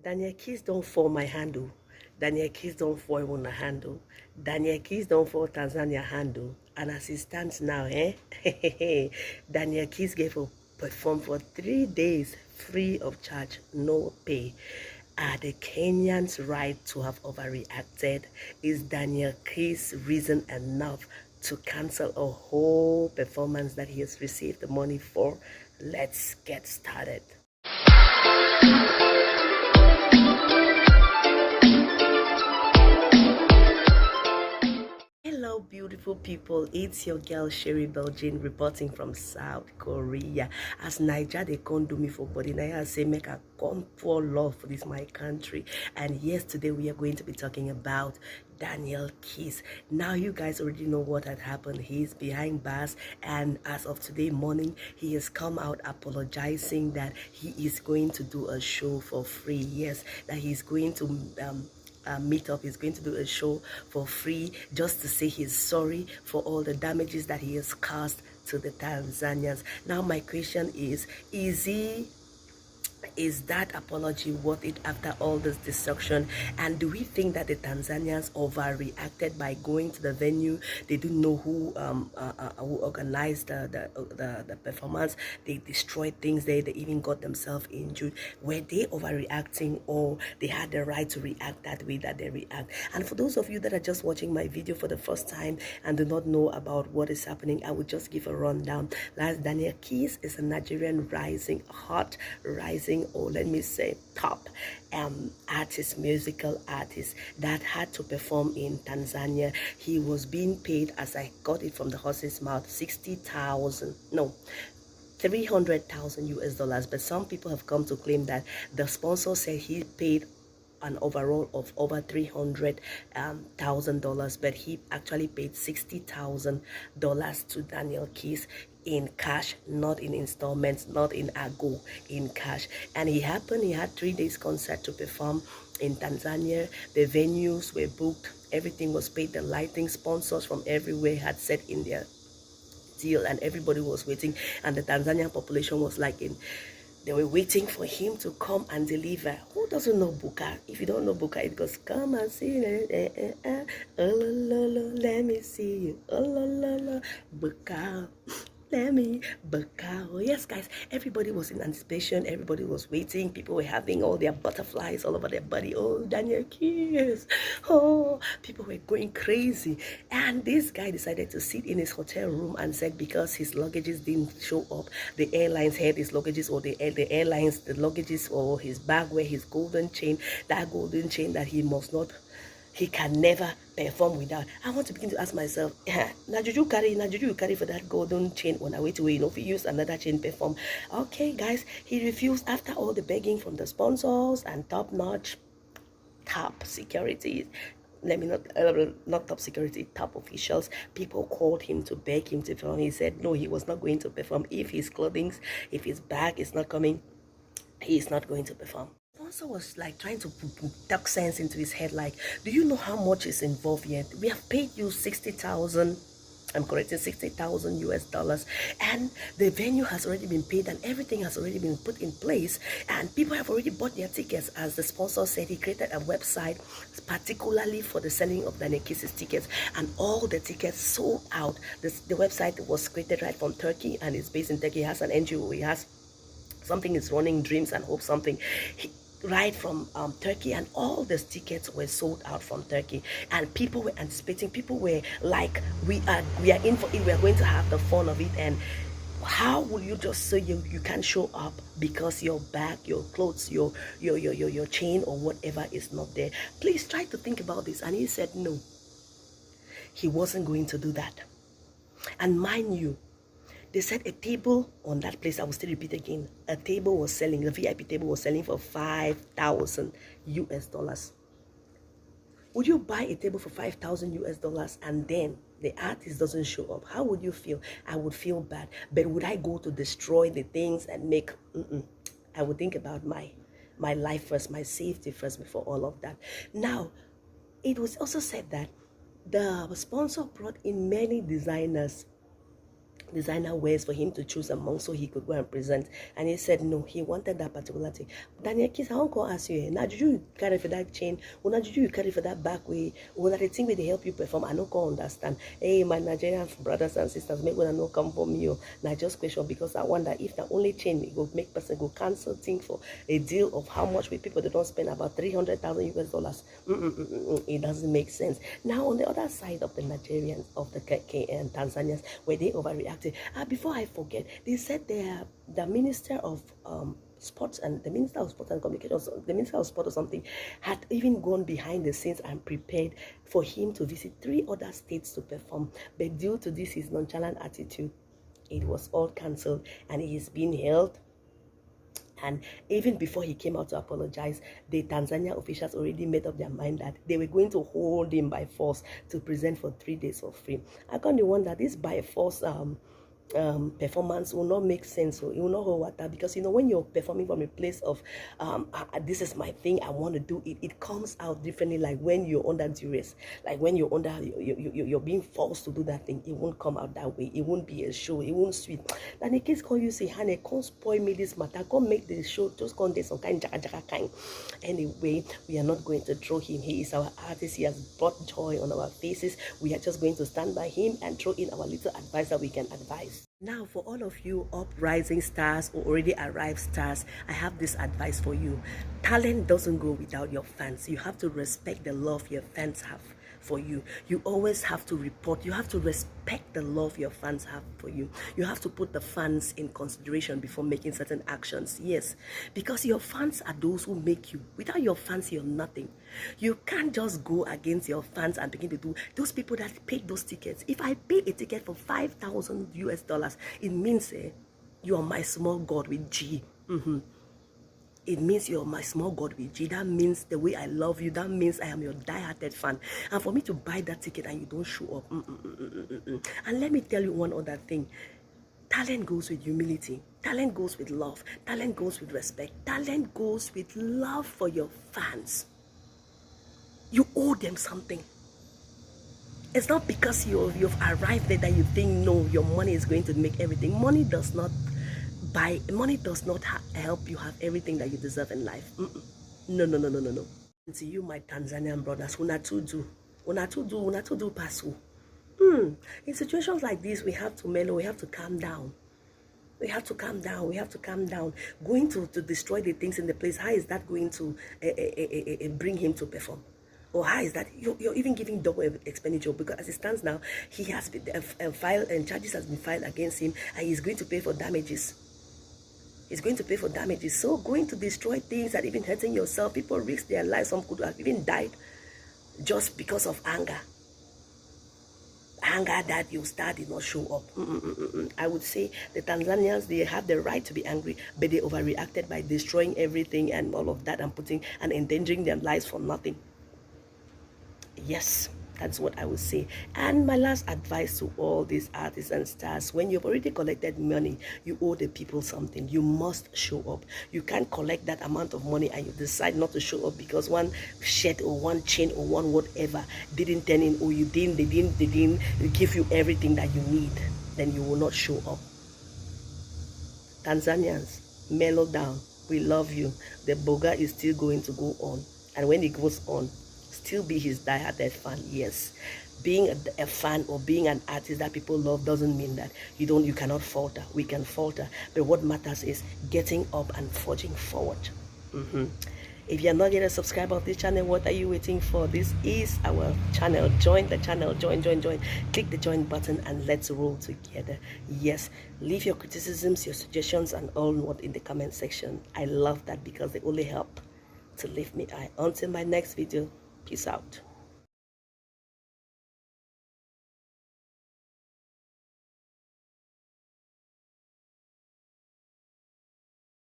Daniel, keys don't fall my handle. Daniel, keys don't fall even a handle. Daniel, keys don't fall Tanzania handle. And as it stands now, Daniel Keys gave a perform for 3 days free of charge, no pay. Are the Kenyans right to have overreacted? Is Daniel Keys reason enough to cancel a whole performance that he has received the money for? Let's get started. Hello beautiful people, it's your girl Sherry Belgian reporting from South Korea. As Niger they can't do me for body, I say make a come for love for this my country. And yes, today we are going to be talking about Daniel Keys. Now you guys already know what had happened. He's behind bars, and as of today morning he has come out apologizing that he is going to do a show for free. Yes, that he's going to meet up. He's going to do a show for free just to say he's sorry for all the damages that he has caused to the Tanzanians. Now my question is that apology worth it after all this destruction? And do we think that the Tanzanians overreacted by going to the venue? They didn't know who organized the performance. They destroyed things there. They even got themselves injured. Were they overreacting, or they had the right to react that way that they react? And for those of you that are just watching my video for the first time and do not know about what is happening, I will just give a rundown. Last, Daniel Keys is a Nigerian rising, or let me say top artist, musical artist that had to perform in Tanzania. He was being paid, as I got it from the horse's mouth, 300,000 US dollars. But some people have come to claim that the sponsor said he paid an overall of over $300,000, but he actually paid $60,000 to Daniel Keys in cash, not in installments, not in ago, in cash. And he had 3 days concert to perform in Tanzania. The venues were booked, everything was paid, the lighting, sponsors from everywhere had set in their deal, and everybody was waiting. And the Tanzanian population was like they were waiting for him to come and deliver. Who doesn't know Buka? If you don't know Buka, it goes, come and see it. Let me see you. Buka. Let me Buka. Yes, guys, everybody was in anticipation. Everybody was waiting. People were having all their butterflies all over their body. Oh, Daniel Keys. Oh, people were going crazy. And this guy decided to sit in his hotel room and said because his luggages didn't show up, the airlines had his luggages, or the airlines, the luggages, or his bag where his golden chain, that golden chain that he can never perform without. I want to begin to ask myself, Najuju carry for that golden chain on a way to, if you use another chain perform. Okay, guys, he refused after all the begging from the sponsors and top security. Let me not top security, top officials. People called him to beg him to perform. He said no, he was not going to perform. If his clothing, if his bag is not coming, he is not going to perform. Sponsor was like trying to talk sense into his head, like, do you know how much is involved yet? We have paid you 60,000, I'm correcting, 60,000 US dollars, and the venue has already been paid and everything has already been put in place, and people have already bought their tickets. As the sponsor said, he created a website particularly for the selling of Daniel Keys' tickets, and all the tickets sold out. The website was created right from Turkey, and it's based in Turkey. He has an NGO, he has something is running, Dreams and Hope something, right from Turkey, and all the tickets were sold out from Turkey, and people were anticipating. People were like, we are in for it, we are going to have the fun of it. And how will you just say you can't show up because your bag, your clothes, your chain or whatever is not there? Please try to think about this. And he said no, he wasn't going to do that. And mind you, they said a table on that place, I will still repeat again, a table was selling, the VIP table was selling for 5,000 US dollars. Would you buy a table for 5,000 US dollars and then the artist doesn't show up? How would you feel? I would feel bad. But would I go to destroy the things and make, I would think about my life first, my safety first before all of that. Now, it was also said that the sponsor brought in many designers designer wears for him to choose among so he could go and present. And he said no, he wanted that particular thing. Daniel Kiss, I won't go ask you, now did you carry for that chain? Or now did you carry for that back way? Or that the thing where they help you perform? I don't go understand. Hey, my Nigerian brothers and sisters, make when I know come for me. Now just question, because I wonder if the only chain it will make person go cancel thing for a deal of how much with people they don't spend about 300,000 US dollars. It doesn't make sense. Now on the other side of the Nigerians, of the and Tanzanians, where they overreacted. Before I forget, they said the minister of sports and the minister of sports and communications, the minister of sport or something, had even gone behind the scenes and prepared for him to visit 3 other states to perform. But due to this his nonchalant attitude, it was all cancelled and he is being held. And even before he came out to apologize, the Tanzania officials already made up their mind that they were going to hold him by force to present for 3 days for free. I kind of wonder this by force performance will not make sense, so it will not hold water, because you know when you're performing from a place of this is my thing, I want to do it, it comes out differently. Like when you're under duress, like when you're under you're being forced to do that thing, it won't come out that way. It won't be a show, it won't sweet. Then the kids call you say, honey, can't spoil me this matter, can't make the show, just can't get some kind jaka kind. Anyway, we are not going to throw him. He is our artist, he has brought joy on our faces. We are just going to stand by him and throw in our little advice that we can advise. Now, for all of you uprising stars or already arrived stars, I have this advice for you. Talent doesn't go without your fans. You have to respect the love your fans have for you. You always have to report. You have to respect the love your fans have for you. You have to put the fans in consideration before making certain actions. Yes, because your fans are those who make you. Without your fans, you're nothing. You can't just go against your fans and begin to do those people that paid those tickets. If I pay a ticket for 5,000 US dollars, it means you are my small God with G. It means you're my small God with G. That means the way I love you. That means I am your die-hearted fan. And for me to buy that ticket and you don't show up. And let me tell you one other thing. Talent goes with humility. Talent goes with love. Talent goes with respect. Talent goes with love for your fans. You owe them something. It's not because you've arrived there that you think, no, your money is going to make everything. Money does not help you have everything that you deserve in life. No. And to you, my Tanzanian brothers, una to do pass. In situations like this, we have to mellow, we have to calm down. We have to calm down. Going to destroy the things in the place, how is that going to bring him to perform? Or how is that you're even giving double expenditure? Because as it stands now, he has been filed and charges has been filed against him, and he's going to pay for damages. He's going to pay for damages. So going to destroy things and even hurting yourself, people risk their lives. Some could have even died just because of anger. Anger that your star did not show up. I would say the Tanzanians, they have the right to be angry, but they overreacted by destroying everything and all of that and putting and endangering their lives for nothing. Yes, that's what I would say. And my last advice to all these artists and stars: when you've already collected money, you owe the people something. You must show up. You can't collect that amount of money and you decide not to show up because one shirt or one chain or one whatever didn't turn in, or they didn't give you everything that you need. Then you will not show up. Tanzanians, mellow down. We love you. The boga is still going to go on, and when it goes on, still be his die-hearted fan. Yes, being a fan or being an artist that people love doesn't mean that you cannot falter. We can falter, but what matters is getting up and forging forward. If you're not yet a subscriber of this channel, what are you waiting for? This is our channel. Join the channel. Join. Click the join button and let's roll together. Yes, leave your criticisms, your suggestions, and all what in the comment section. I love that because they only help to lift me high. Until my next video, peace out.